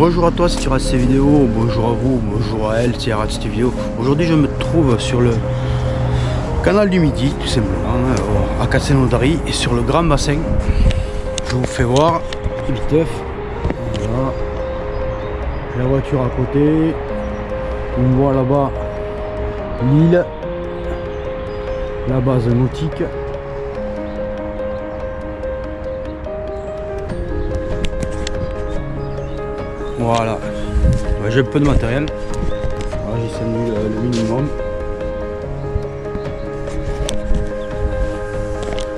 Bonjour à toi si tu rates ces vidéos, bonjour à vous, bonjour à elle si elle rate cette vidéo. Aujourd'hui je me trouve sur le canal du Midi, tout simplement, à Castelnaudary et sur le grand bassin. Je vous fais voir, viteuf, voilà, la voiture à côté, on voit là-bas l'île, la base nautique. Voilà, j'ai un peu de matériel, voilà, j'ai 5000 le minimum.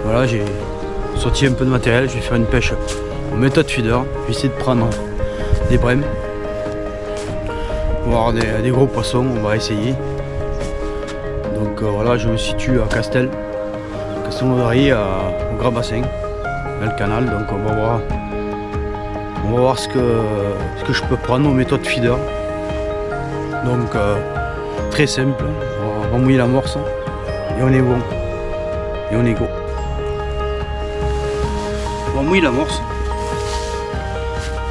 Voilà, j'ai sorti un peu de matériel, je vais faire une pêche en méthode feeder. Je vais essayer de prendre des brèmes, voir des gros poissons, on va essayer. Donc voilà, je me situe à Castelnaudary, au grand bassin, dans le canal, donc on va voir ce que je peux prendre en méthode feeder. Donc très simple, on va mouiller l'amorce et on est bon, et on est go. On va mouiller l'amorce.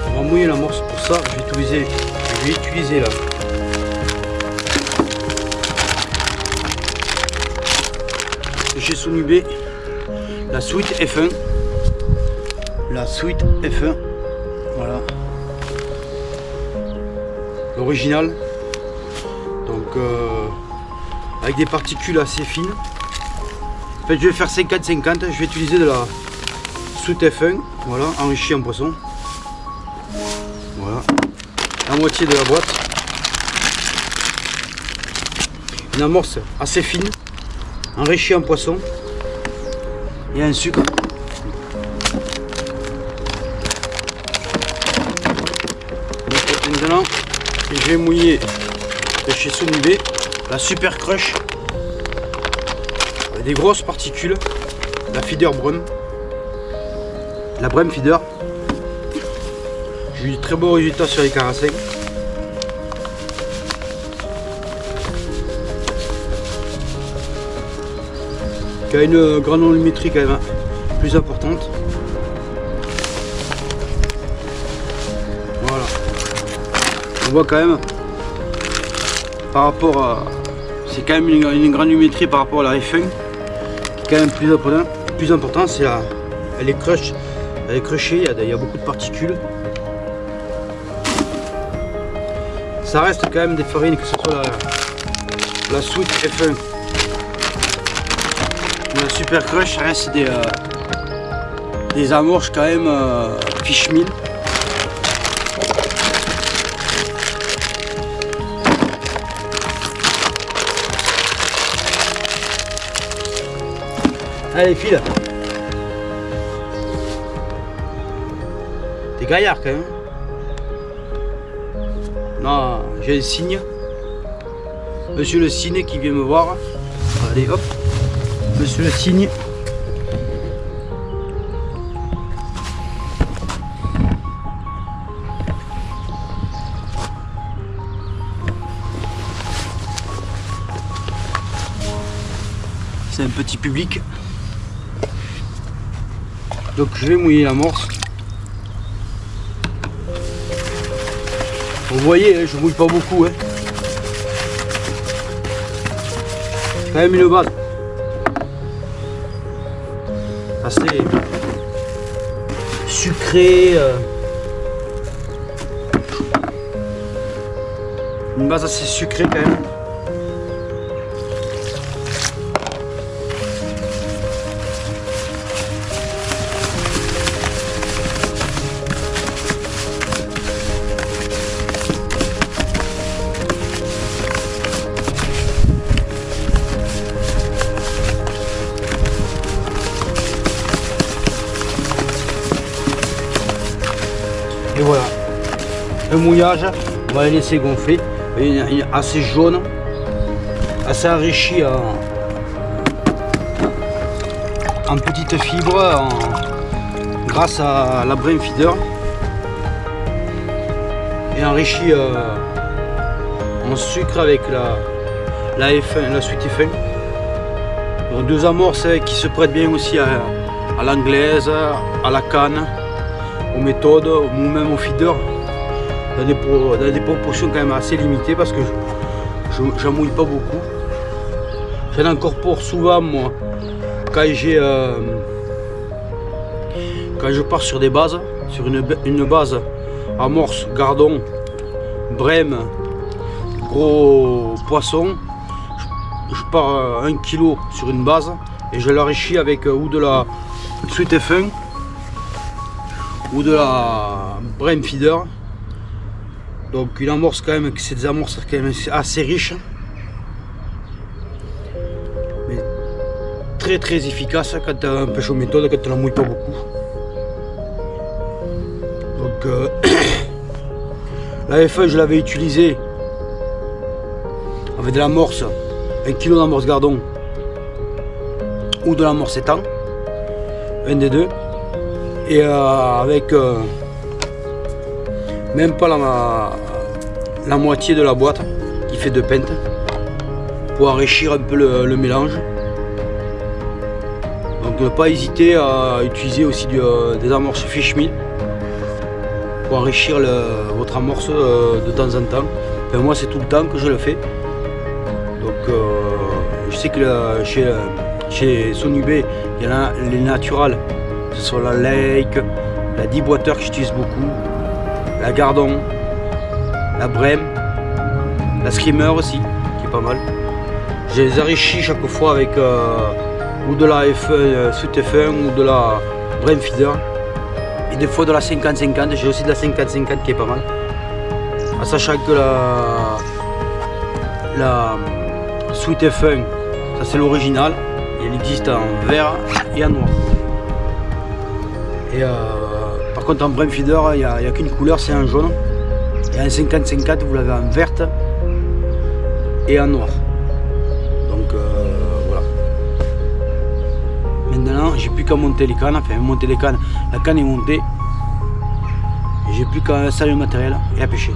On va mouiller l'amorce, pour ça je vais utiliser là chez Sonubé la Sweet F1. La Sweet F1. Voilà, l'original, donc avec des particules assez fines. En fait je vais faire 50-50, je vais utiliser de la Sweet F1, voilà, enrichie en poisson. Voilà, la moitié de la boîte, une amorce assez fine, enrichie en poisson et un sucre. Maintenant, je vais mouiller de chez Sonubé la Super Crush, avec des grosses particules, la feeder Brum, la Brum feeder. J'ai eu de très beaux résultats sur les carassins. Qui a une granulométrie quand même plus importante. Voilà. On voit quand même par rapport à, c'est quand même une granulométrie par rapport à la F1 qui est quand même plus important, c'est elle est crushée, il y a beaucoup de particules. Ça reste quand même des farines, que ce soit la Sweet F1 ou la Super Crush, ça reste des amorces quand même fish meal. Allez file. T'es gaillard quand même. Non, j'ai un cygne. Monsieur le cygne qui vient me voir. Allez hop. Monsieur le cygne. C'est un petit public. Donc je vais mouiller l'amorce. Vous voyez, hein, je mouille pas beaucoup. Hein. C'est quand même une base assez sucrée. Une base assez sucrée quand même. Et voilà, le mouillage, on va les laisser gonfler. Il est assez jaune, assez enrichi en petites fibres grâce à la Brum feeder et enrichi en sucre avec la F1, la Sweet F1. Donc deux amorces qui se prêtent bien aussi à l'anglaise, à la canne, aux méthodes ou même au feeder. dans des proportions quand même assez limitées parce que j'en mouille pas beaucoup. J'en incorpore souvent moi quand je pars sur des bases, sur une base amorce, gardon, brème, gros poisson. Je pars 1 kg sur une base et je l'enrichis avec ou de la Sweet F1 ou de la brème feeder. Donc une amorce quand même, c'est des amorces quand même assez riches, mais très efficace quand tu as un pêche aux méthodes, quand tu ne la mouilles pas beaucoup. Donc la F1 je l'avais utilisée avec de l'amorce, 1 kg d'amorce gardon ou de l'amorce étang, un des deux, et avec même pas la moitié de la boîte qui fait 2 pintes pour enrichir un peu le mélange. Donc ne pas hésiter à utiliser aussi des amorces fish meal pour enrichir votre amorce de temps en temps. Enfin, moi c'est tout le temps que je le fais. Donc je sais que chez Sonubé il y en a les naturales, que ce soit la Lake, la Deep Water que j'utilise beaucoup, la Gardon, la Brème, la Screamer aussi, qui est pas mal. Je les enrichis chaque fois avec ou de la Sweet F1 ou de la Brème Feeder. Et des fois de la 50-50, j'ai aussi de la 50-50 qui est pas mal. En sachant que la Sweet F1, ça c'est l'original, il existe en vert et en noir. Et par contre en Brème Feeder, il n'y a qu'une couleur, c'est en jaune. Et en 50-50, vous l'avez en verte et en noir. Donc voilà. Maintenant, j'ai plus qu'à monter les cannes, enfin monter les cannes, la canne est montée. Et j'ai plus qu'à installer le matériel et à pêcher.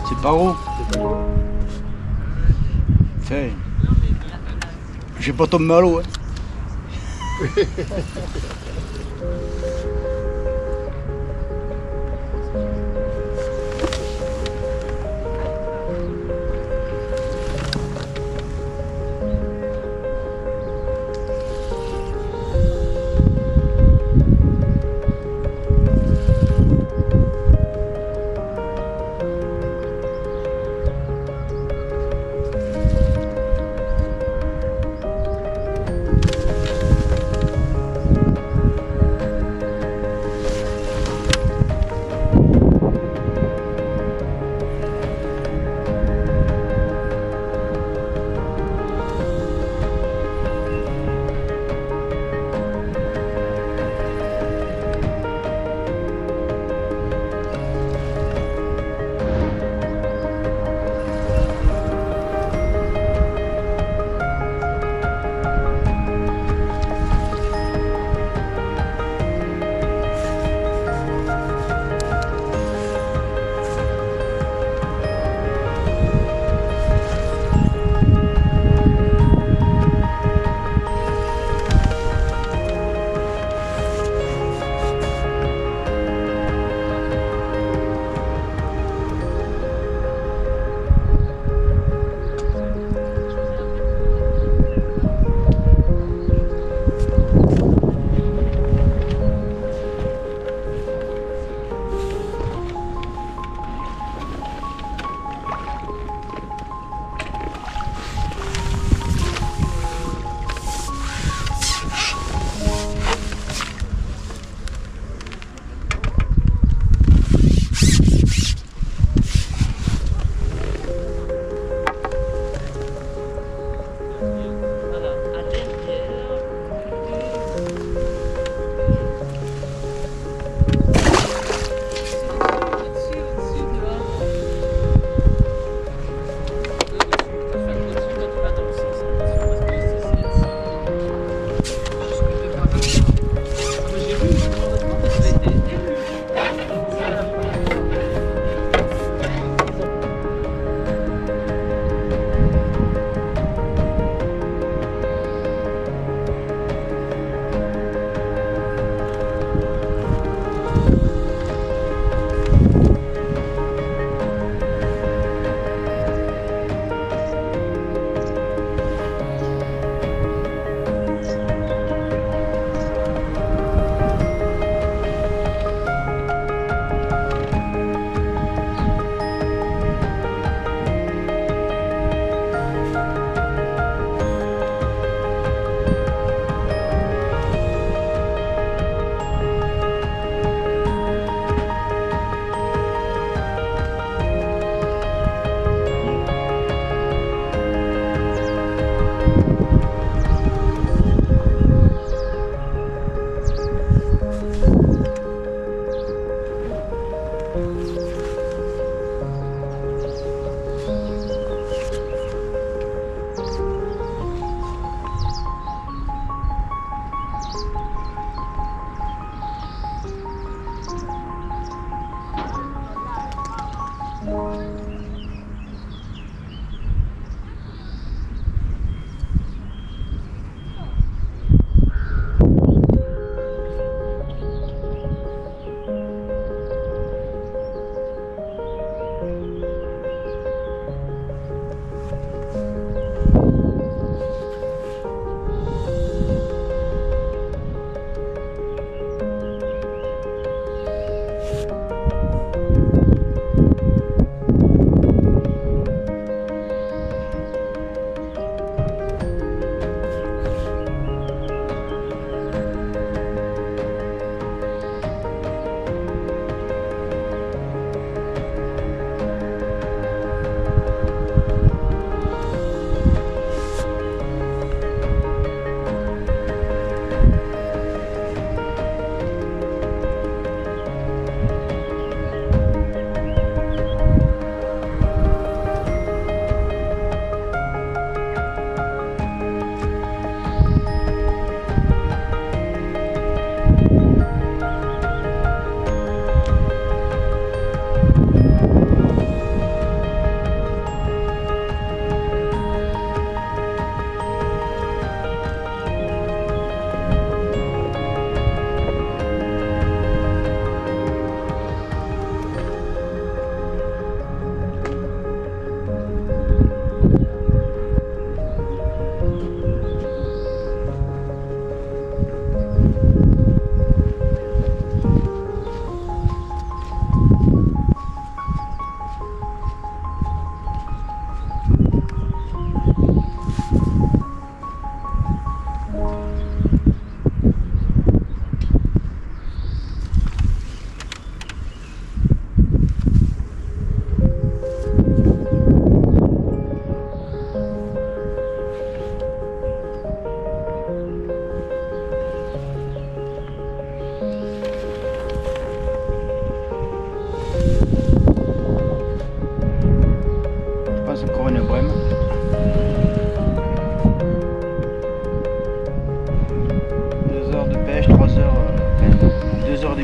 C'est pas gros. Fait. J'ai pas tombé à l'eau. Hein.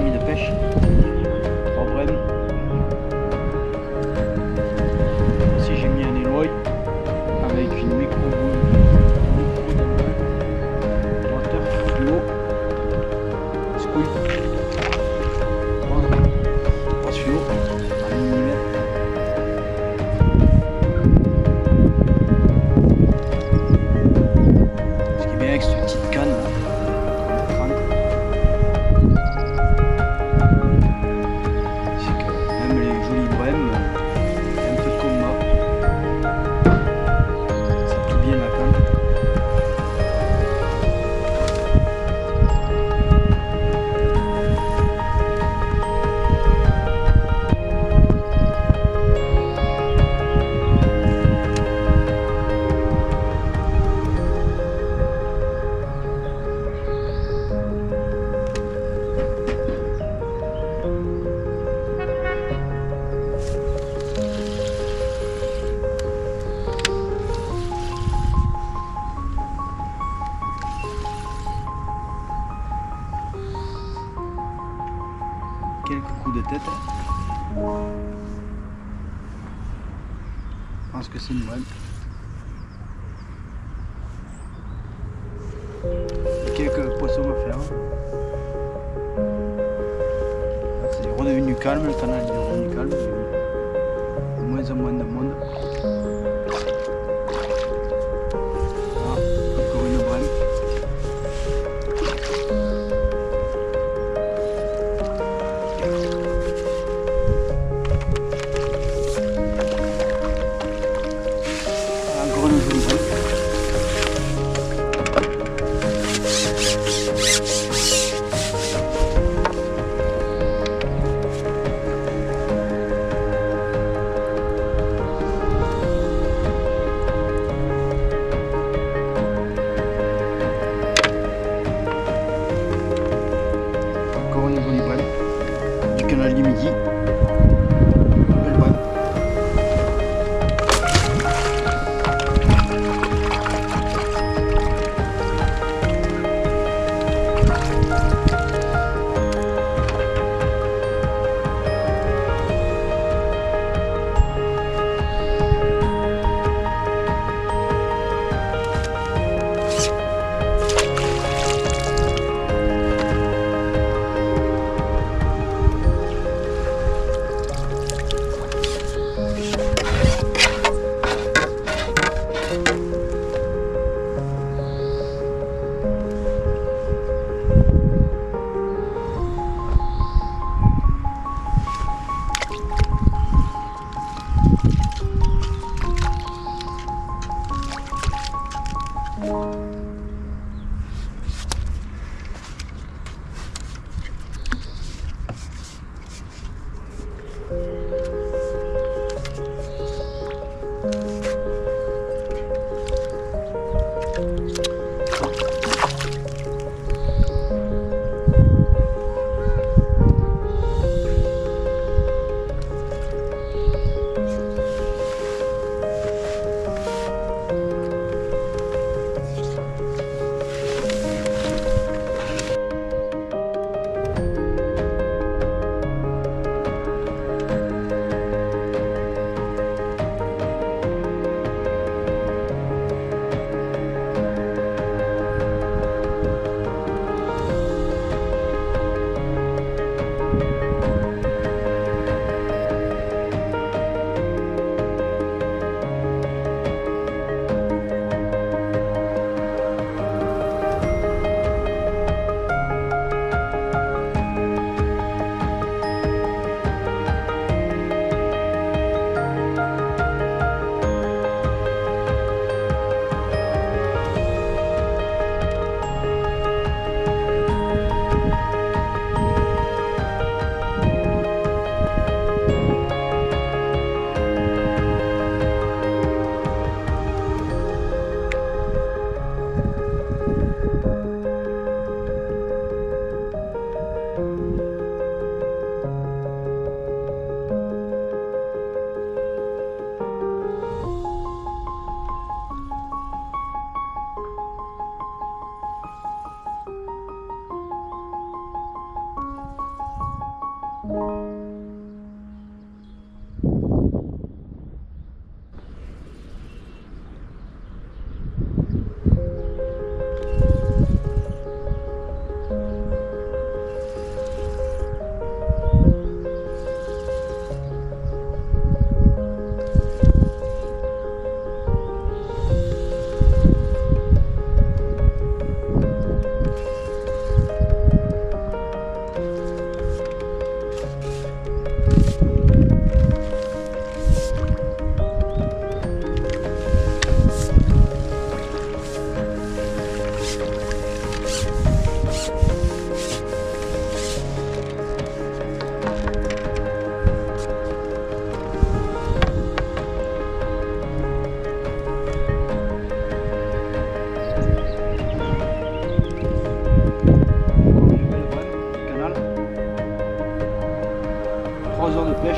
amis de pêche. 3 brèmes. Ici j'ai mis un Eloy avec une micro moteur fluo. Squeak. Grosse fluo. 1 mm. Ce qui est bien avec cette petite canne là. Quelques coups de tête. Je pense que c'est une brème. Quelques poissons à faire. C'est redevenu calme, le canal est redevenu calme. Il y a de moins en moins de monde. Ah, encore une brème. Du canal du Midi. Belle brème.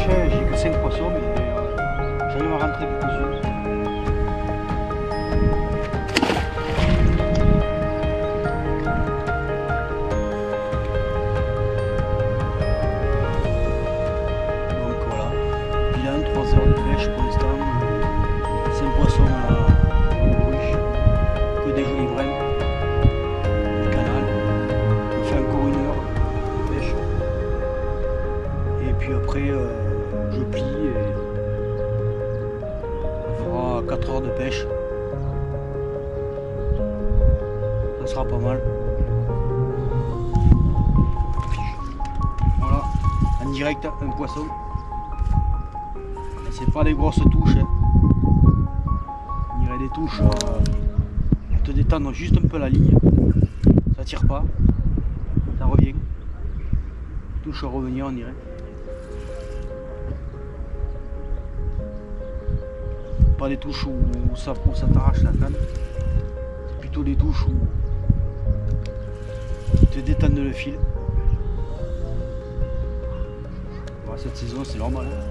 J'ai que 5 poissons, mais j'arrive à rentrer quelques-unes. Donc voilà, bilan 3 heures de pêche pour l'instant, 5 poissons à la ruche, que des jolis brèmes, le canal. Il fait encore 1 heure de pêche. Et puis après, je plie et on fera 4 heures de pêche. Ça sera pas mal. Voilà, en direct un poisson. C'est pas des grosses touches. Hein. On dirait des touches pour te détendre juste un peu la ligne. Ça tire pas, ça revient. Touche à revenir on dirait. Pas des touches où ça t'arrache la canne, c'est plutôt des touches où qui te détendent le fil. Bon, cette saison c'est normal. Hein.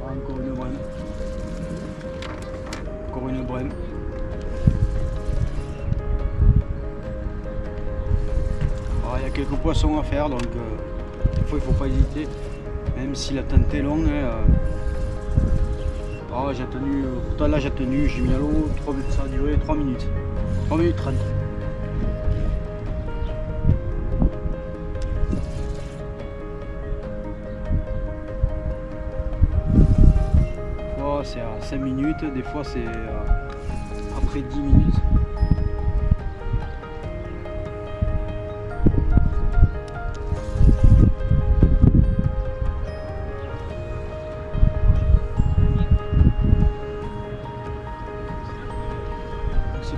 Encore une brème. Encore une brème. Il y a quelques poissons à faire donc. Des fois il faut pas hésiter, même si la tente est longue. J'ai tenu, pourtant là j'ai tenu, j'ai mis à l'eau, ça a duré 3 minutes. 3 minutes 30. Des fois c'est à 5 minutes, des fois c'est après 10 minutes.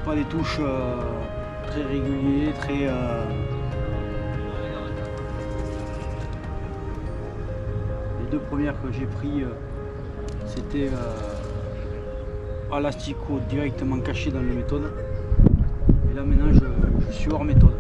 Pas des touches très réguliers, très les 2 premières que j'ai pris c'était à l'asticot directement caché dans le méthode et là maintenant je suis hors méthode.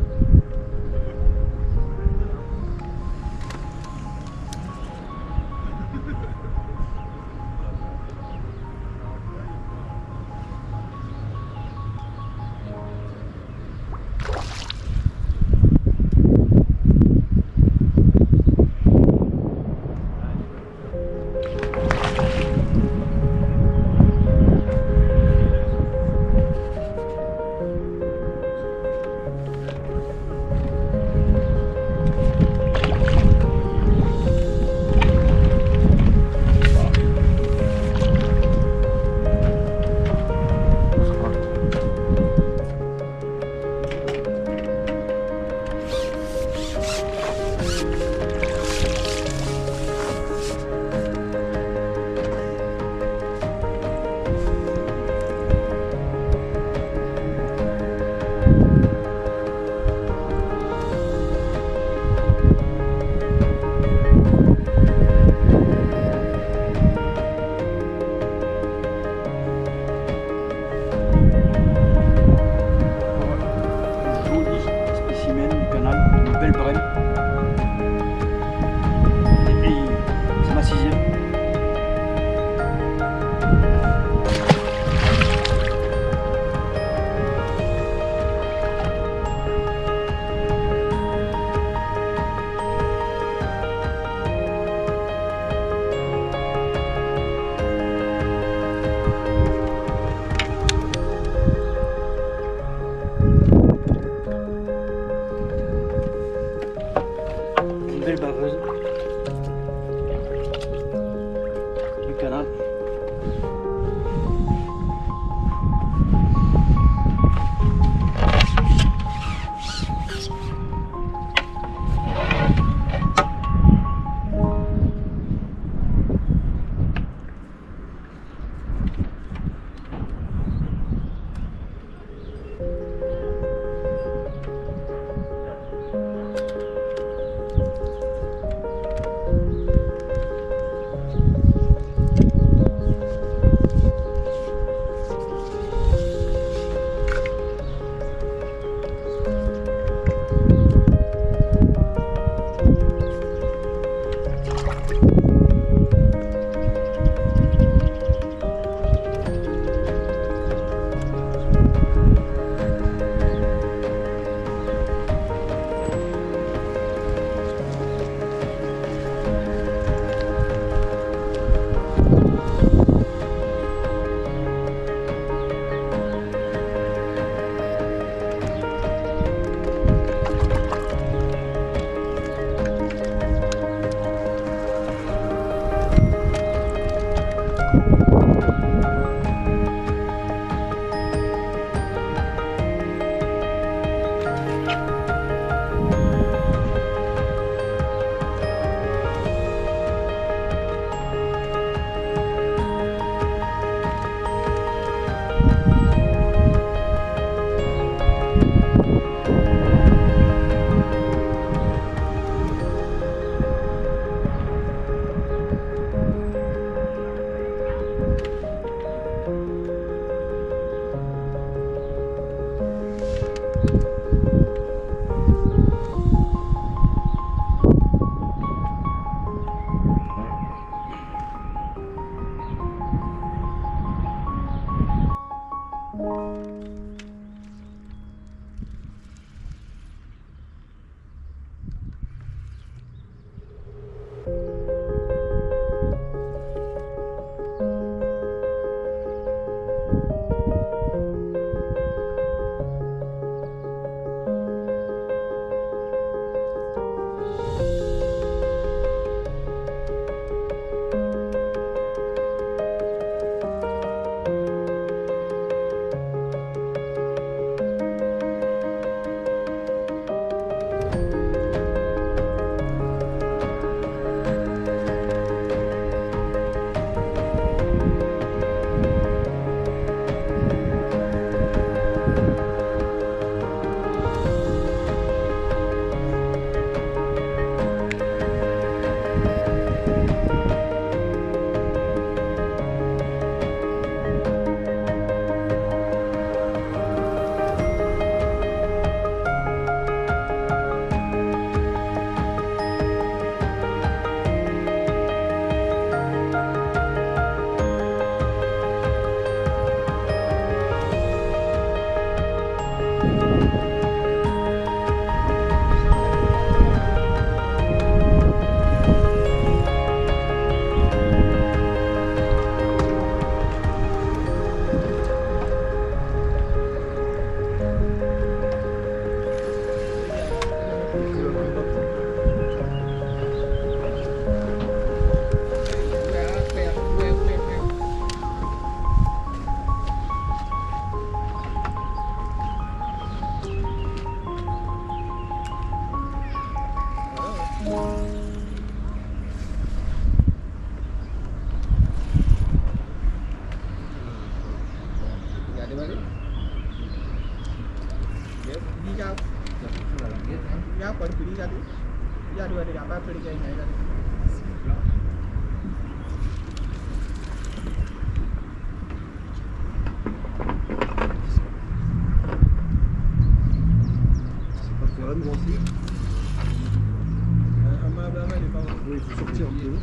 Oui, il faut sortir un peu.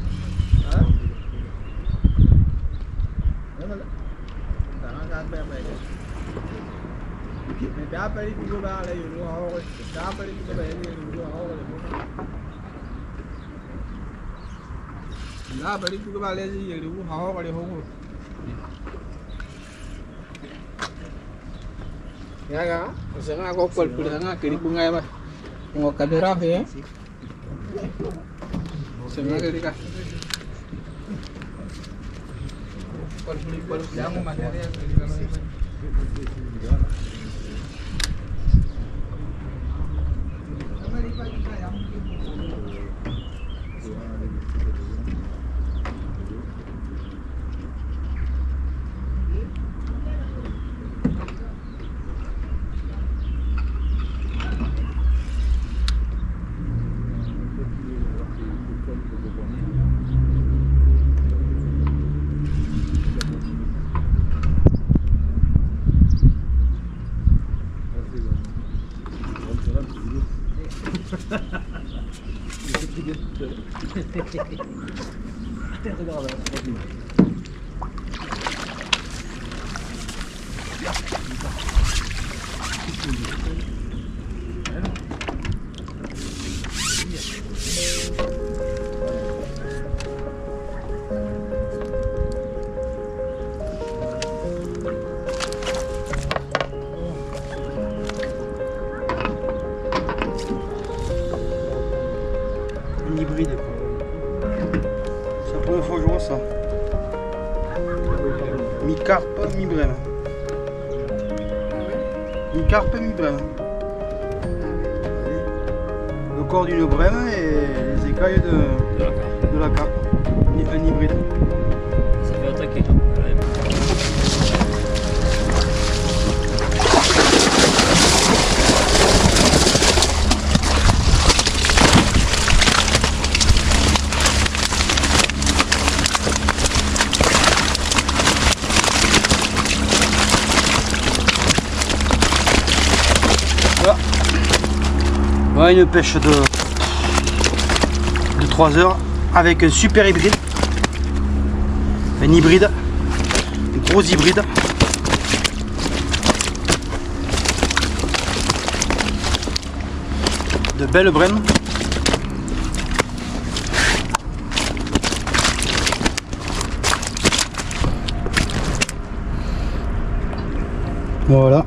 Hả? Dapat itu juga ada yang luar, dapat itu juga ada yang luar. Dapat itu juga ada yang luar kalau hong. Ya kan? Sekarang aku pergi ke bunga apa? Tengok kamera ya. Sekarang kita pergi jamu materi hybride. C'est la première fois que je vois ça. Mi-carpe, mi-brème. Mi-carpe, mi-brème. Le corps d'une brème et les écailles de la carpe. Un hybride. Ça fait attaquer. Voilà une pêche de 3 heures avec un super hybride. Un hybride. Un gros hybride. De belles brèmes. Voilà.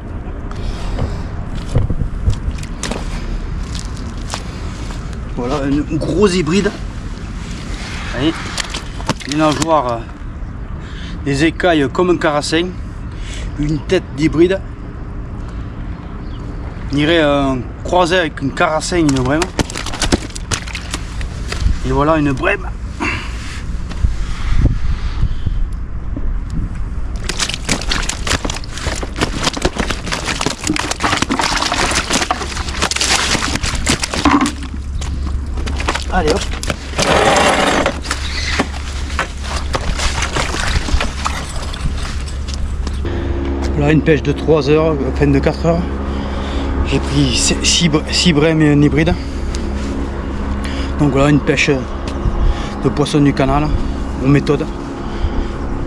Voilà un gros hybride. Allez, les nageoires, des écailles comme un carassin, une tête d'hybride. On dirait un croisé avec une carassin, une brème. Et voilà une brème. Allez hop. Là une pêche de 3 heures, enfin de 4 heures. J'ai pris 6 brèmes et un hybride. Donc voilà une pêche de poisson du canal, aux méthodes.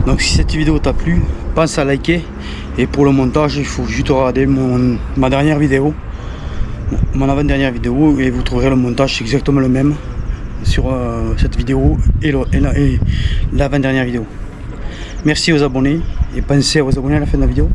Donc si cette vidéo t'a plu, pense à liker. Et pour le montage, il faut juste regarder ma dernière vidéo, mon avant-dernière vidéo, et vous trouverez le montage exactement le même sur cette vidéo et l'avant-dernière vidéo. Merci aux abonnés et pensez à vous abonner à la fin de la vidéo.